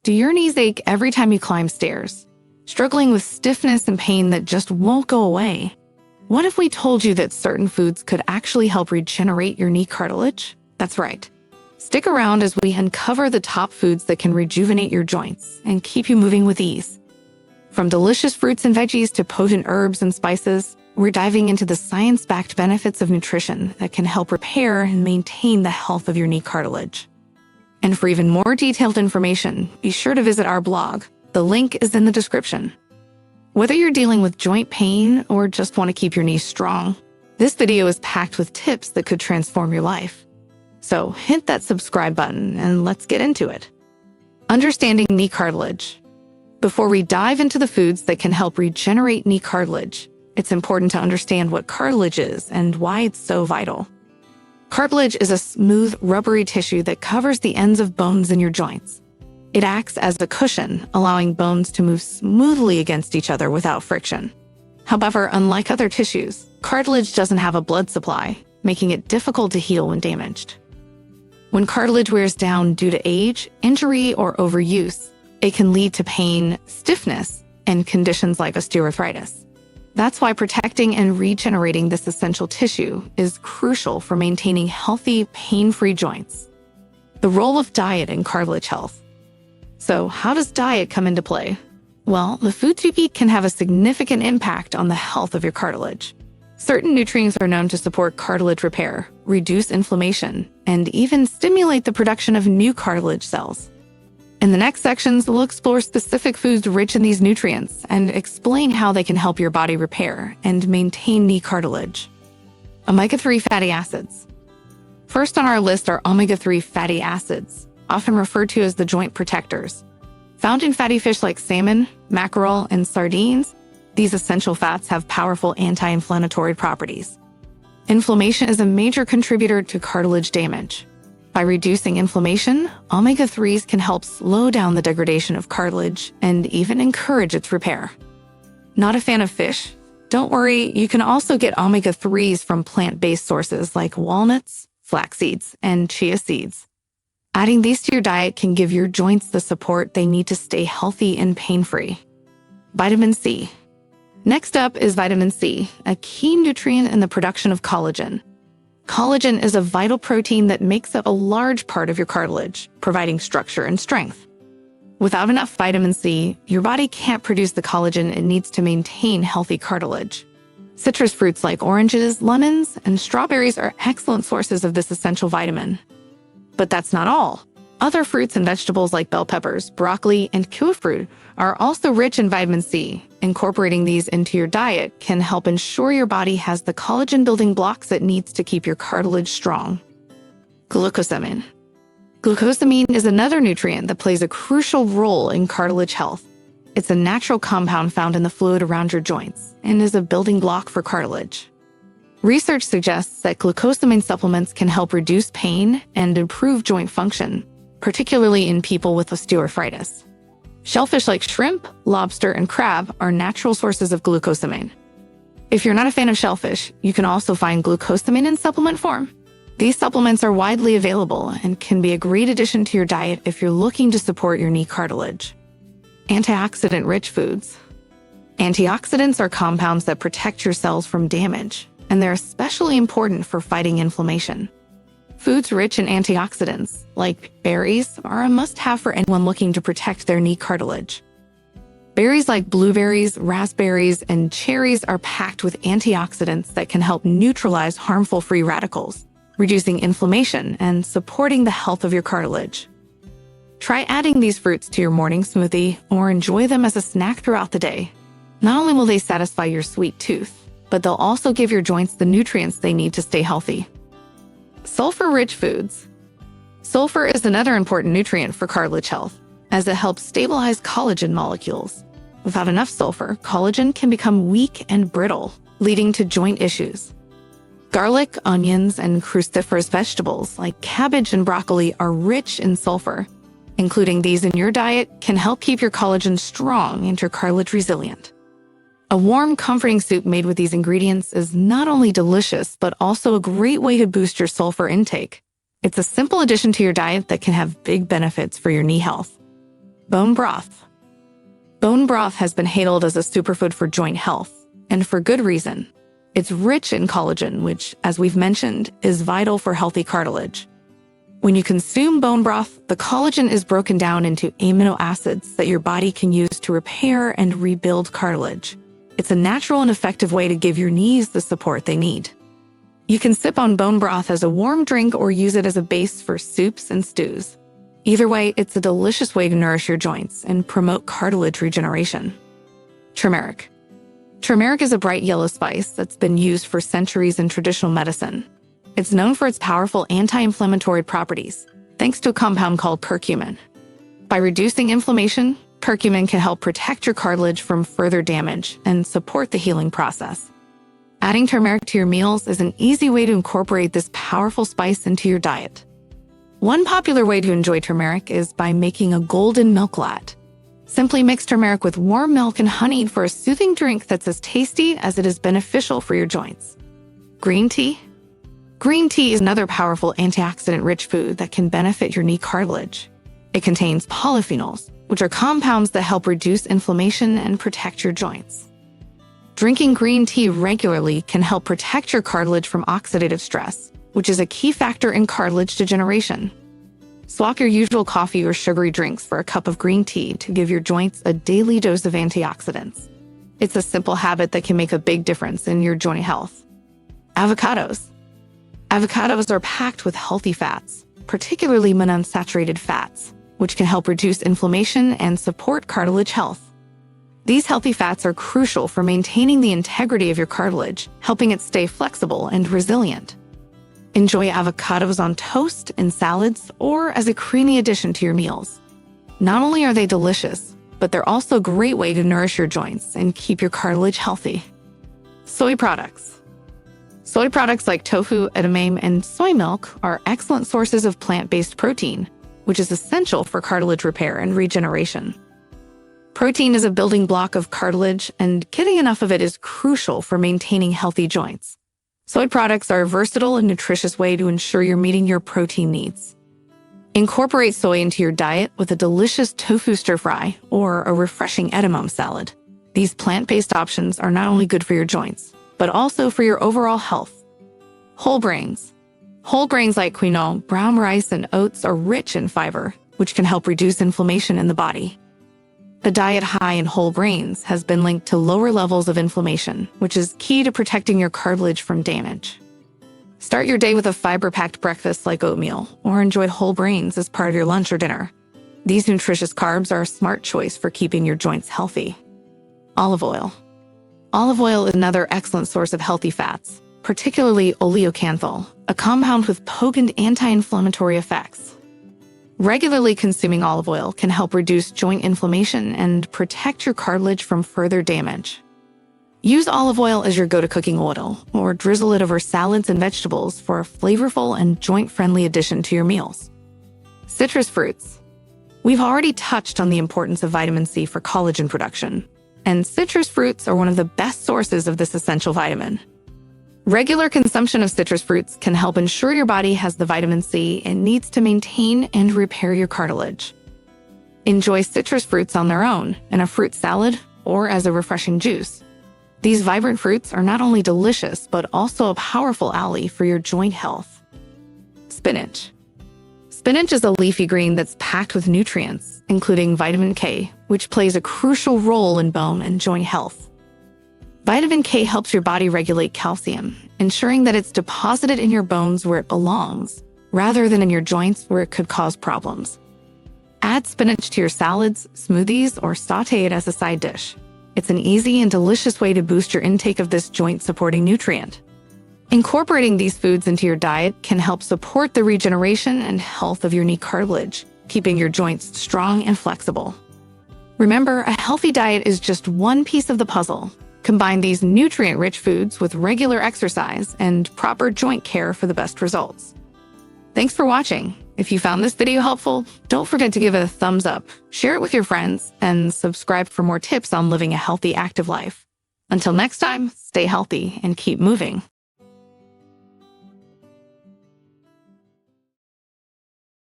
Do your knees ache every time you climb stairs? Struggling with stiffness and pain that just won't go away? What if we told you that certain foods could actually help regenerate your knee cartilage? That's right. Stick around as we uncover the top foods that can rejuvenate your joints and keep you moving with ease. From delicious fruits and veggies to potent herbs and spices, we're diving into the science-backed benefits of nutrition that can help repair and maintain the health of your knee cartilage. And for even more detailed information, be sure to visit our blog. The link is in the description. Whether you're dealing with joint pain or just want to keep your knees strong, this video is packed with tips that could transform your life. So hit that subscribe button and let's get into it. Understanding knee cartilage. Before we dive into the foods that can help regenerate knee cartilage, it's important to understand what cartilage is and why it's so vital. Cartilage is a smooth, rubbery tissue that covers the ends of bones in your joints. It acts as a cushion, allowing bones to move smoothly against each other without friction. However, unlike other tissues, cartilage doesn't have a blood supply, making it difficult to heal when damaged. When cartilage wears down due to age, injury, or overuse, it can lead to pain, stiffness, and conditions like osteoarthritis. That's why protecting and regenerating this essential tissue is crucial for maintaining healthy, pain-free joints. The role of diet in cartilage health. So, how does diet come into play? Well, the foods you eat can have a significant impact on the health of your cartilage. Certain nutrients are known to support cartilage repair, reduce inflammation, and even stimulate the production of new cartilage cells. In the next sections, we'll explore specific foods rich in these nutrients and explain how they can help your body repair and maintain knee cartilage. Omega-3 fatty acids. First on our list are omega-3 fatty acids, often referred to as the joint protectors. Found in fatty fish like salmon, mackerel, and sardines, these essential fats have powerful anti-inflammatory properties. Inflammation is a major contributor to cartilage damage. By reducing inflammation, omega-3s can help slow down the degradation of cartilage and even encourage its repair. Not a fan of fish? Don't worry, you can also get omega-3s from plant-based sources like walnuts, flax seeds, and chia seeds. Adding these to your diet can give your joints the support they need to stay healthy and pain-free. Vitamin C. Next up is vitamin C, a key nutrient in the production of collagen. Collagen is a vital protein that makes up a large part of your cartilage, providing structure and strength. Without enough vitamin C, your body can't produce the collagen it needs to maintain healthy cartilage. Citrus fruits like oranges, lemons, and strawberries are excellent sources of this essential vitamin. But that's not all. Other fruits and vegetables like bell peppers, broccoli, and kiwifruit are also rich in vitamin C. Incorporating these into your diet can help ensure your body has the collagen-building blocks it needs to keep your cartilage strong. Glucosamine. Glucosamine is another nutrient that plays a crucial role in cartilage health. It's a natural compound found in the fluid around your joints and is a building block for cartilage. Research suggests that glucosamine supplements can help reduce pain and improve joint function, particularly in people with osteoarthritis. Shellfish like shrimp, lobster, and crab are natural sources of glucosamine. If you're not a fan of shellfish, you can also find glucosamine in supplement form. These supplements are widely available and can be a great addition to your diet if you're looking to support your knee cartilage. Antioxidant-rich foods. Antioxidants are compounds that protect your cells from damage, and they're especially important for fighting inflammation. Foods rich in antioxidants, like berries, are a must-have for anyone looking to protect their knee cartilage. Berries like blueberries, raspberries, and cherries are packed with antioxidants that can help neutralize harmful free radicals, reducing inflammation and supporting the health of your cartilage. Try adding these fruits to your morning smoothie or enjoy them as a snack throughout the day. Not only will they satisfy your sweet tooth, but they'll also give your joints the nutrients they need to stay healthy. Sulfur-rich foods. Sulfur is another important nutrient for cartilage health, as it helps stabilize collagen molecules. Without enough sulfur, collagen can become weak and brittle, leading to joint issues. Garlic, onions, and cruciferous vegetables like cabbage and broccoli are rich in sulfur. Including these in your diet can help keep your collagen strong and your cartilage resilient. A warm, comforting soup made with these ingredients is not only delicious, but also a great way to boost your sulfur intake. It's a simple addition to your diet that can have big benefits for your knee health. Bone broth. Bone broth has been hailed as a superfood for joint health, and for good reason. It's rich in collagen, which, as we've mentioned, is vital for healthy cartilage. When you consume bone broth, the collagen is broken down into amino acids that your body can use to repair and rebuild cartilage. It's a natural and effective way to give your knees the support they need. You can sip on bone broth as a warm drink or use it as a base for soups and stews. Either way, it's a delicious way to nourish your joints and promote cartilage regeneration. Turmeric. Turmeric is a bright yellow spice that's been used for centuries in traditional medicine. It's known for its powerful anti-inflammatory properties, thanks to a compound called curcumin. By reducing inflammation, curcumin can help protect your cartilage from further damage and support the healing process. Adding turmeric to your meals is an easy way to incorporate this powerful spice into your diet. One popular way to enjoy turmeric is by making a golden milk latte. Simply mix turmeric with warm milk and honey for a soothing drink that's as tasty as it is beneficial for your joints. Green tea. Green tea is another powerful antioxidant-rich food that can benefit your knee cartilage. It contains polyphenols, which are compounds that help reduce inflammation and protect your joints. Drinking green tea regularly can help protect your cartilage from oxidative stress, which is a key factor in cartilage degeneration. Swap your usual coffee or sugary drinks for a cup of green tea to give your joints a daily dose of antioxidants. It's a simple habit that can make a big difference in your joint health. Avocados. Avocados are packed with healthy fats, particularly monounsaturated fats, which can help reduce inflammation and support cartilage health. These healthy fats are crucial for maintaining the integrity of your cartilage, helping it stay flexible and resilient. Enjoy avocados on toast, in salads, or as a creamy addition to your meals. Not only are they delicious, but they're also a great way to nourish your joints and keep your cartilage healthy. Soy products. Soy products like tofu, edamame, and soy milk are excellent sources of plant-based protein, which is essential for cartilage repair and regeneration. Protein is a building block of cartilage, and getting enough of it is crucial for maintaining healthy joints. Soy products are a versatile and nutritious way to ensure you're meeting your protein needs. Incorporate soy into your diet with a delicious tofu stir-fry or a refreshing edamame salad. These plant-based options are not only good for your joints, but also for your overall health. Whole grains. Whole grains like quinoa, brown rice, and oats are rich in fiber, which can help reduce inflammation in the body. A diet high in whole grains has been linked to lower levels of inflammation, which is key to protecting your cartilage from damage. Start your day with a fiber-packed breakfast like oatmeal, or enjoy whole grains as part of your lunch or dinner. These nutritious carbs are a smart choice for keeping your joints healthy. Olive oil. Olive oil is another excellent source of healthy fats, particularly oleocanthal, a compound with potent anti-inflammatory effects. Regularly consuming olive oil can help reduce joint inflammation and protect your cartilage from further damage. Use olive oil as your go-to cooking oil, or drizzle it over salads and vegetables for a flavorful and joint-friendly addition to your meals. Citrus fruits. We've already touched on the importance of vitamin C for collagen production, and citrus fruits are one of the best sources of this essential vitamin. Regular consumption of citrus fruits can help ensure your body has the vitamin C it needs to maintain and repair your cartilage. Enjoy citrus fruits on their own, in a fruit salad, or as a refreshing juice. These vibrant fruits are not only delicious, but also a powerful ally for your joint health. Spinach. Spinach is a leafy green that's packed with nutrients, including vitamin K, which plays a crucial role in bone and joint health. Vitamin K helps your body regulate calcium, ensuring that it's deposited in your bones where it belongs, rather than in your joints where it could cause problems. Add spinach to your salads, smoothies, or saute it as a side dish. It's an easy and delicious way to boost your intake of this joint-supporting nutrient. Incorporating these foods into your diet can help support the regeneration and health of your knee cartilage, keeping your joints strong and flexible. Remember, a healthy diet is just one piece of the puzzle. Combine these nutrient-rich foods with regular exercise and proper joint care for the best results. Thanks for watching. If you found this video helpful, don't forget to give it a thumbs up, share it with your friends, and subscribe for more tips on living a healthy, active life. Until next time, stay healthy and keep moving.